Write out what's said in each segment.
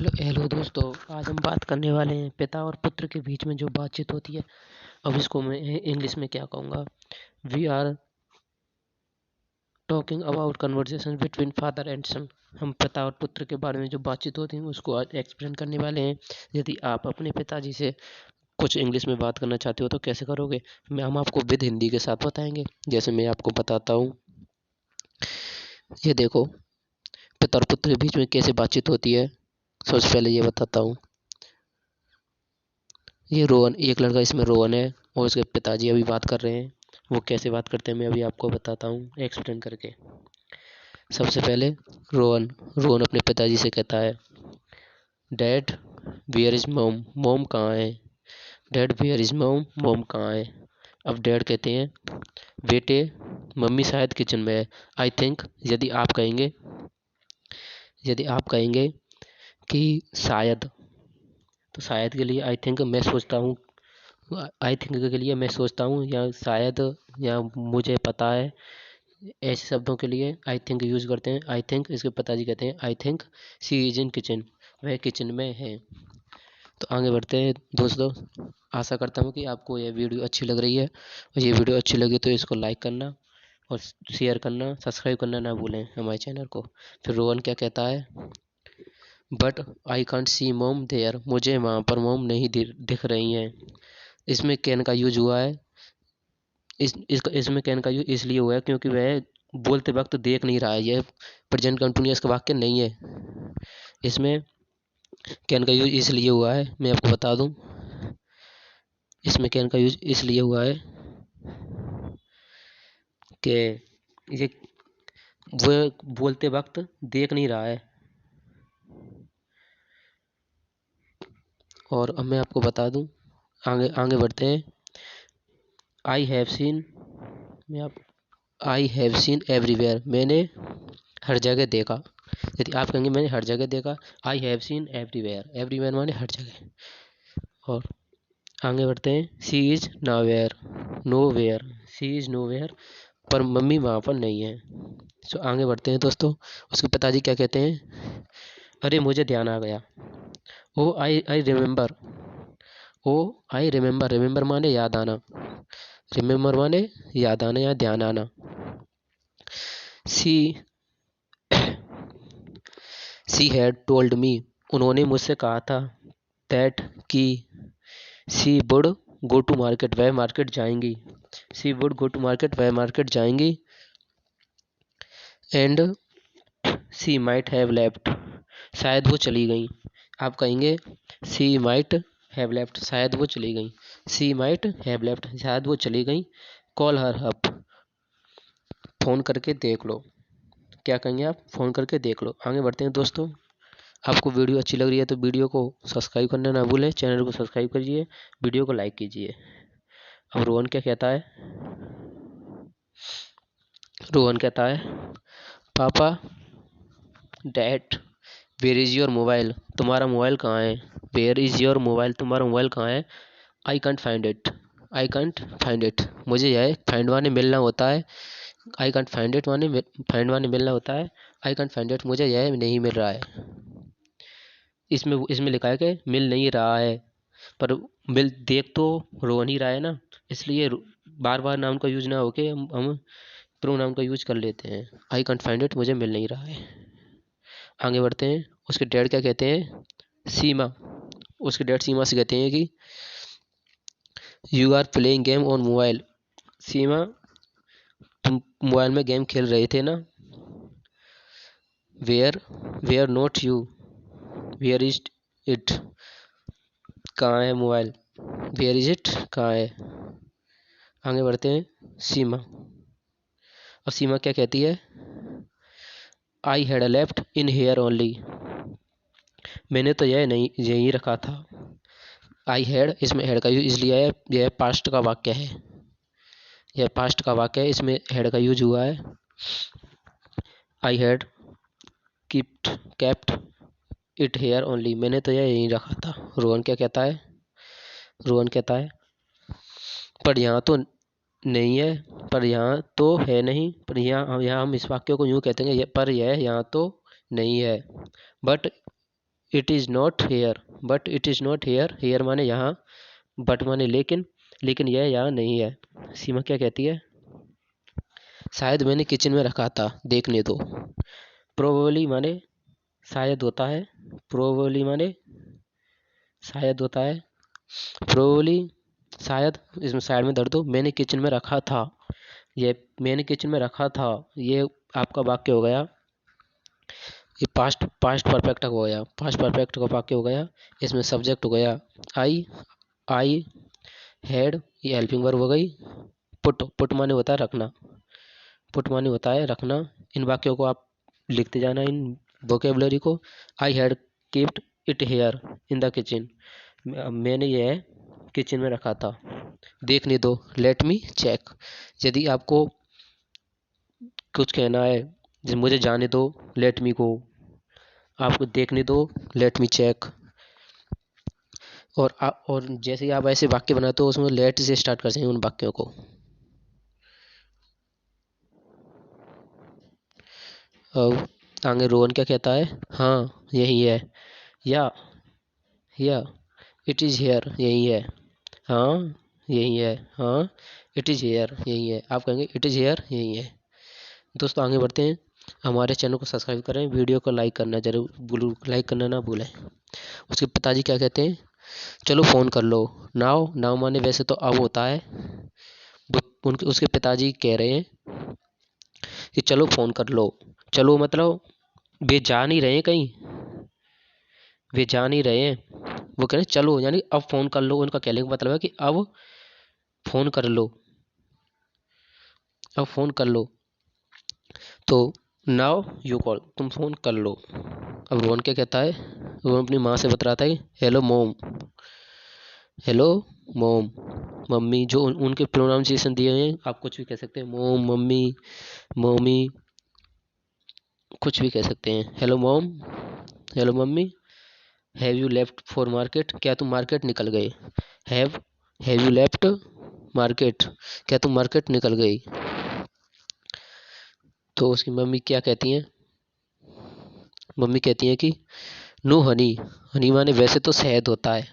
Hello hello दोस्तों, आज हम बात करने वाले हैं पिता और पुत्र के बीच में जो बातचीत होती है। अब इसको मैं इंग्लिश में क्या कहूँगा। We are talking about conversation between father and son. हम पिता और पुत्र के बारे में जो बातचीत होती है उसको आज एक्सप्लेन करने वाले हैं। यदि आप अपने पिताजी से कुछ इंग्लिश में बात करना चाहते हो तो कैसे करोगे, हम आपको विद हिंदी के साथ बताएंगे। जैसे मैं आपको बताता हूँ, ये देखो पिता और पुत्र के बीच में कैसे बातचीत होती है। सबसे पहले ये बताता हूँ, ये रोहन, एक लड़का इसमें रोहन है और उसके पिताजी अभी बात कर रहे हैं। वो कैसे बात करते हैं मैं अभी आपको बताता हूँ एक्सप्लेन करके। सबसे पहले रोहन रोहन अपने पिताजी से कहता है, dad where is mom, mom कहाँ है। Dad where is mom, mom कहाँ है। अब डैड कहते हैं, बेटे मम्मी शायद किचन में है। आई थिंक, यदि आप कहेंगे कि शायद, तो शायद के लिए आई थिंक मैं सोचता हूँ, आई थिंक के लिए मैं सोचता हूँ, या शायद, या मुझे पता है, ऐसे शब्दों के लिए आई थिंक यूज करते हैं। आई थिंक इसके पिताजी कहते हैं, I think she is in kitchen, वह किचन में है। तो आगे बढ़ते हैं दोस्तों। आशा करता हूँ कि आपको यह वीडियो अच्छी लग रही है, और ये वीडियो अच्छी लगी तो इसको लाइक करना और शेयर करना, सब्सक्राइब करना ना भूलें हमारे चैनल को। फिर रोहन क्या कहता है, बट आई कांट सी मोम देयर, मुझे वहाँ पर मोम नहीं दिख रही हैं। इसमें कैन का यूज हुआ है। इसमें कैन का यूज इसलिए हुआ है क्योंकि वह बोलते वक्त देख नहीं रहा है। यह प्रेजेंट कंटिन्यूअस का वाक्य नहीं है। इसमें कैन का यूज इसलिए हुआ है, मैं आपको बता दूं, इसमें कैन का यूज इसलिए हुआ है कि ये वो बोलते वक्त देख नहीं रहा है। और अब मैं आपको बता दूं, आगे आगे बढ़ते हैं। आई हैव सीन, मैं आप आई हैव सीन एवरीवेयर, मैंने हर जगह देखा। यदि आप कहेंगे मैंने हर जगह देखा, I have seen everywhere, everywhere माने हर जगह। और आगे बढ़ते हैं, she is nowhere, no where, she is no where, पर मम्मी वहाँ पर नहीं है। सो आगे बढ़ते हैं दोस्तों। उसके पिताजी क्या कहते हैं, अरे मुझे ध्यान आ गया। Oh I remember, oh I remember, remember माने याद आना, रिमेम्बर माने याद आना या ध्यान आना। सी सी हैड टोल्ड मी, उन्होंने मुझसे कहा था, दैट कि she would go to market, वह मार्केट जाएंगी। She would go to market, वह मार्केट जाएंगी। And she might have left, शायद वो चली गई। आप कहेंगे शी माइट हैव लेफ्ट, शायद वो चली गई। शी माइट हैव लेफ्ट, शायद वो चली गई। कॉल हर अप, फोन करके देख लो। क्या कहेंगे आप, फोन करके देख लो। आगे बढ़ते हैं दोस्तों। आपको वीडियो अच्छी लग रही है तो वीडियो को सब्सक्राइब करना ना भूलें, चैनल को सब्सक्राइब करिए, वीडियो को लाइक कीजिए। अब रोहन क्या कहता है, रोहन कहता है, पापा, dad where is your mobile, तुम्हारा मोबाइल कहाँ है। वेयर इज योर मोबाइल, तुम्हारा मोबाइल कहाँ है। I can't find it, I can't find it, मुझे यह फाइंड माने मिलना होता है। आई कंट फाइंड इट माने फाइंड माने मिलना होता है। आई कंट फाइंड इट, मुझे यह नहीं मिल रहा है। इसमें इसमें लिखा है कि मिल नहीं रहा है, पर मिल देख तो रोहन ही रहा है ना, इसलिए बार बार नाउन का यूज ना होके हम प्रोनाउन का यूज कर लेते हैं। आई कंट फाइंड इट, मुझे मिल नहीं रहा है। आगे बढ़ते हैं। उसके डैड क्या कहते हैं, सीमा, उसके डैड सीमा से कहते हैं कि you are playing game on mobile, Seema तुम मोबाइल में गेम खेल रहे थे ना। Were were not you, where is it, कहाँ है मोबाइल, वेयर इज इट, कहाँ है। आगे बढ़ते हैं। सीमा, अब सीमा क्या कहती है, I had a left in here only, मैंने तो यह नहीं यही रखा था। आई हैड, इसमें हैड का यूज इसलिए है, यह पास्ट का वाक्य है, यह पास्ट का वाक्य है, इसमें हैड का यूज हुआ है। I had kept kept it here only, मैंने तो यह यहीं रखा था। रोहन क्या कहता है, रोहन कहता है, पर यहाँ तो नहीं है, पर यहाँ तो है नहीं, पर यहाँ यहाँ हम इस वाक्य को यूँ कहते हैं, पर यह यहाँ तो नहीं है। But it is not here, but it is not here, here माने यहाँ, बट माने लेकिन, लेकिन यह यहाँ नहीं है। सीमा क्या कहती है, शायद मैंने किचन में रखा था, देखने दो। प्रोबेबली माने शायद होता है, प्रोबेबली माने शायद होता है, प्रोबेबली शायद, इसमें साइड में धर दो। मैंने किचन में रखा था, ये मैंने किचन में रखा था, ये आपका वाक्य हो गया, ये पास्ट पास्ट परफेक्ट हो गया, पास्ट परफेक्ट का वाक्य हो गया। इसमें सब्जेक्ट हो गया आई हैड, ये हेल्पिंग वर्ब हो गई। पुट, पुट माने होता है रखना, पुट माने होता है रखना। इन वाक्यों को आप लिखते जाना, इन वोकेबलरी को। I had keeped it here in the kitchen, मैंने यह किचन में रखा था, देखने दो, लेट मी चेक। यदि आपको कुछ कहना है, जैसे मुझे जाने दो, लेट मी गो, आपको देखने दो, लेट मी चेक। और जैसे ही आप ऐसे वाक्य बनाते हो, उसमें लेट से स्टार्ट करते हैं उन वाक्यों को। अब आगे रोहन क्या कहता है, हाँ यही है, या इट इज़ हेयर, यही है, हाँ यही है, हाँ इट इज़ हेयर, यही है। आप कहेंगे इट इज़ हेयर, यही है। दोस्तों आगे बढ़ते हैं, हमारे चैनल को सब्सक्राइब करें, वीडियो को लाइक करना जरूर, लाइक करना ना भूलें। उसके पिताजी क्या कहते हैं, चलो फ़ोन कर लो। नाउ, नाउ माने वैसे तो अब होता है, उनके उसके पिताजी कह रहे हैं कि चलो फ़ोन कर लो। चलो मतलब वे जा नहीं रहे हैं कहीं, वे जा नहीं रहे हैं, वो कह रहे हैं चलो, यानी अब फ़ोन कर लो। उनका कहने का मतलब है कि अब फ़ोन कर लो, अब फ़ोन कर लो। तो नाउ यू कॉल, तुम फ़ोन कर लो। अब रोहन क्या कहता है, रोहन अपनी माँ से बतलाता है, हेलो मोम, हेलो मोम, मम्मी। जो उनके प्रोनाउंसिएशन दिए हैं, आप कुछ भी कह सकते हैं, मोम, मम्मी, मोमी, कुछ भी कह सकते हैं। हेलो मोम, hello mummy. Have you left for market, क्या तुम मार्केट निकल गए। हैव यू लेफ्ट मार्केट, क्या तुम मार्केट निकल गई। तो उसकी मम्मी क्या कहती हैं, मम्मी कहती हैं कि नो हनी, हनी माने वैसे तो शहद होता है,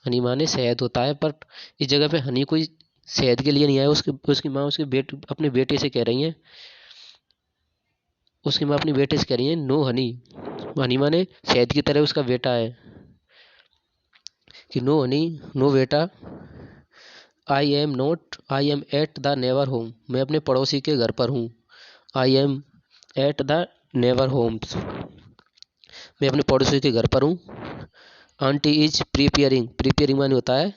हनी माने शहद होता है, पर इस जगह पे हनी कोई शहद के लिए नहीं आया। उसकी माँ अपने बेटे से कह रही हैं, उसकी माँ अपनी बेटे से कह रही है नो हनी, हनी माने शहद की तरह उसका बेटा है, कि नो हनी, नो बेटा। I am at the neighbour home, मैं अपने पड़ोसी के घर पर हूँ। I am at the neighbour homes, मैं अपने पड़ोसी के घर पर हूँ। आंटी इज प्रिपेयरिंग, प्रिपेयरिंग माने होता है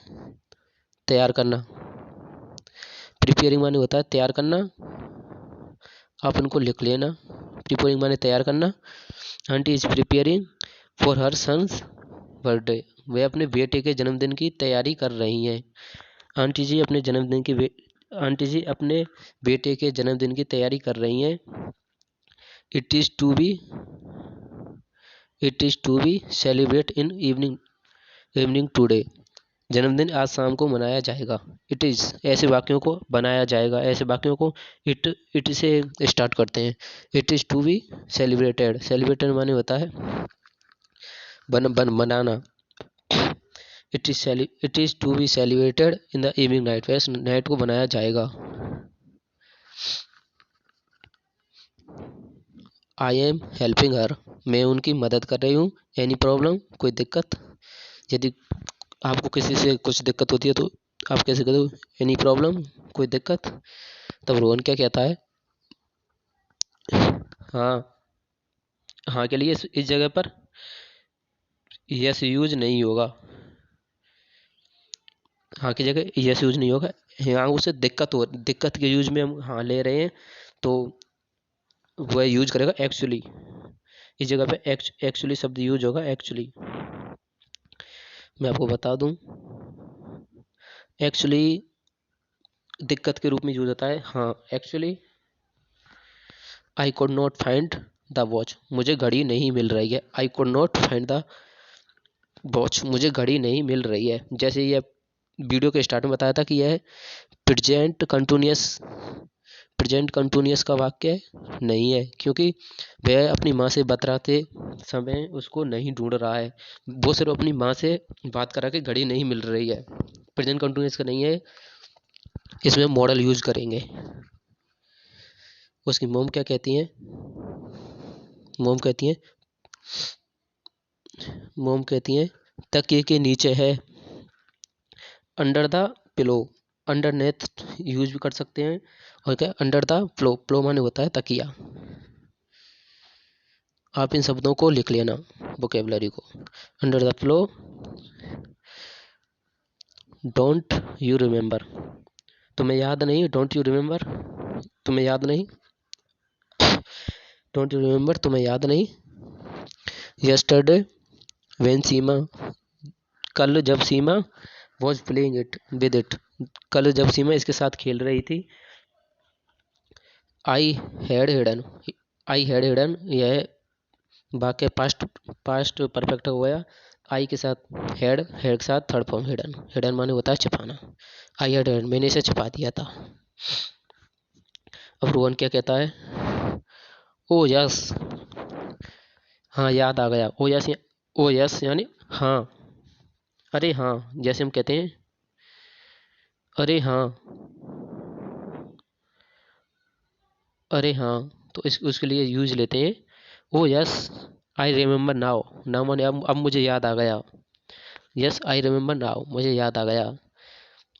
तैयार करना, प्रिपेयरिंग माने होता है तैयार करना। आप इनको लिख लेना, प्रिपेयरिंग माने तैयार करना। Aunty is preparing for her son's birthday, वे अपने बेटे के जन्मदिन की तैयारी कर रही हैं। आंटी जी अपने जन्मदिन की आंटी जी अपने बेटे के जन्मदिन की तैयारी कर रही हैं। It is to be celebrate in evening today, जन्मदिन आज शाम को मनाया जाएगा। इट इज़, ऐसे वाक्यों को बनाया जाएगा, ऐसे वाक्यों को इट से स्टार्ट करते हैं। It is to be celebrated, celebrated माने होता है मनाना। It is to be celebrated in the evening night, वैसे नाइट को बनाया जाएगा। आई एम हेल्पिंग हर, मैं उनकी मदद कर रही हूँ। एनी प्रॉब्लम, कोई दिक्कत, यदि आपको किसी से कुछ दिक्कत होती है तो आप कैसे कहते हो, एनी प्रॉब्लम, कोई दिक्कत। तब रोहन क्या कहता है, हाँ, हाँ के लिए इस जगह पर यस यूज नहीं होगा, हाँ की जगह यस यूज नहीं होगा। यहाँ उसे दिक्कत के यूज में हम हाँ ले रहे हैं, तो वह यूज करेगा एक्चुअली, इस जगह पे एक्चुअली शब्द यूज होगा, एक्चुअली। मैं आपको बता दूं, एक्चुअली दिक्कत के रूप में यूज होता है। हाँ, actually I could not find the watch, मुझे घड़ी नहीं मिल रही है। I could not find the watch, मुझे घड़ी नहीं मिल रही है। जैसे ये वीडियो के स्टार्ट में बताया था कि यह प्रेजेंट कंटिन्यूअस प्रेजेंट कंटिन्यूअस का वाक्य नहीं है, क्योंकि वह अपनी माँ से बतराते समय उसको नहीं ढूंढ रहा है, वो सिर्फ अपनी माँ से बात करा के घड़ी नहीं मिल रही है। प्रेजेंट कंटिन्यूअस का नहीं है, इसमें मॉडल यूज करेंगे। उसकी मोम क्या कहती हैं? मोम कहती हैं तकिए के नीचे है। Under the pillow, underneath use भी कर सकते हैं, और क्या अंडर द प्लो, प्लो माने होता है तकिया। आप इन शब्दों को लिख लेना, वोकेबलरी को। Under the plough, don't you remember, तुम्हें याद नहीं, डोंट यू रिमेंबर, तुम्हें याद नहीं, डोंट यू रिमेंबर, तुम्हें याद नहीं। यस्टरडे व्हेन सीमा, कल जब Seema was playing it with it, कल जब सीमा इसके साथ खेल रही थी। आई हैड हिडन, यह वाक्य पास्ट परफेक्ट हो गया। आई के साथ हैड के साथ थर्ड फॉर्म हिडन माने होता है छिपाना। आई हैड हिडन, मैंने इसे छिपा दिया था। अब रोहन क्या कहता है? ओ यस, हाँ याद आ गया। ओ यस यानी हाँ, अरे हाँ, जैसे हम कहते हैं अरे हाँ, अरे हाँ, तो उसके लिए यूज लेते हैं ओ yes I remember now, now माने अब मुझे याद आ गया। यस आई रिमेम्बर नाउ, मुझे याद आ गया।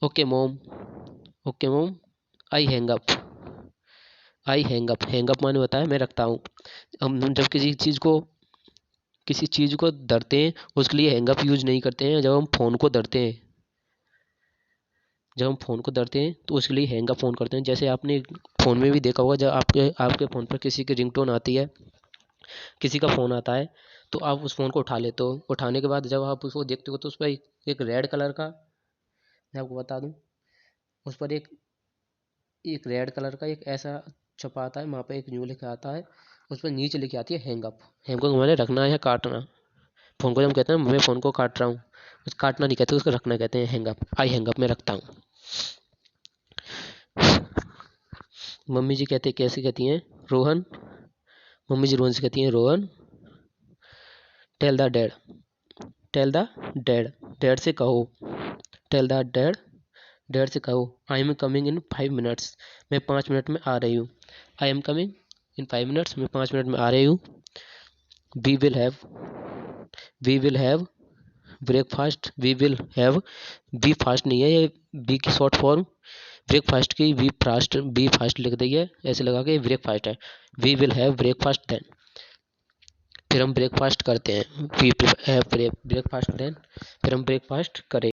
ओके मोम, I hang up, hang up माने होता है मैं रखता हूँ। हम जब किसी चीज़ को धरते हैं उसके लिए हैंग अप यूज नहीं करते हैं। जब हम फ़ोन को धरते हैं तो उसके लिए हैंग अप फ़ोन करते हैं। जैसे आपने फ़ोन में भी देखा होगा, जब आपके फ़ोन पर किसी की रिंगटोन आती है, किसी का फ़ोन आता है, तो आप उस फ़ोन को उठा लेते हो। उठाने के बाद जब आप उसको देखते हो तो उस पर एक रेड कलर का, मैं आपको बता दूं, उस पर एक रेड कलर का एक ऐसा छपा आता है, वहाँ पे एक न्यू लिखा आता है, उस पर नीचे लिखी आती है हैंग अप। हैंग अप मैंने रखना या काटना। फ़ोन को जब हम कहते हैं मैं फ़ोन को काट रहा हूँ, उस काटना नहीं कहते, उसको रखना कहते हैं hang up. I hang up में रखता हूँ। मम्मी जी कैसे कहती हैं? रोहन, मम्मी जी रोहन से कहती हैं Rohan tell the dad, dad से कहो, टेल द डैड से कहो I am coming in 5 minutes, मैं 5 मिनट में आ रही हूँ। I am coming in 5 minutes, मैं 5 मिनट में आ रही हूँ। We will have breakfast, we will have, B fast नहीं है, ये बी की शॉर्ट फॉर्म ब्रेकफास्ट की बी फास्ट लिख दी है, ऐसे लगा के ब्रेकफास्ट है। We will have breakfast then, फिर हम ब्रेकफास्ट करते हैं। वी हैव ब्रेकफास्ट देन, फिर हम ब्रेकफास्ट करें।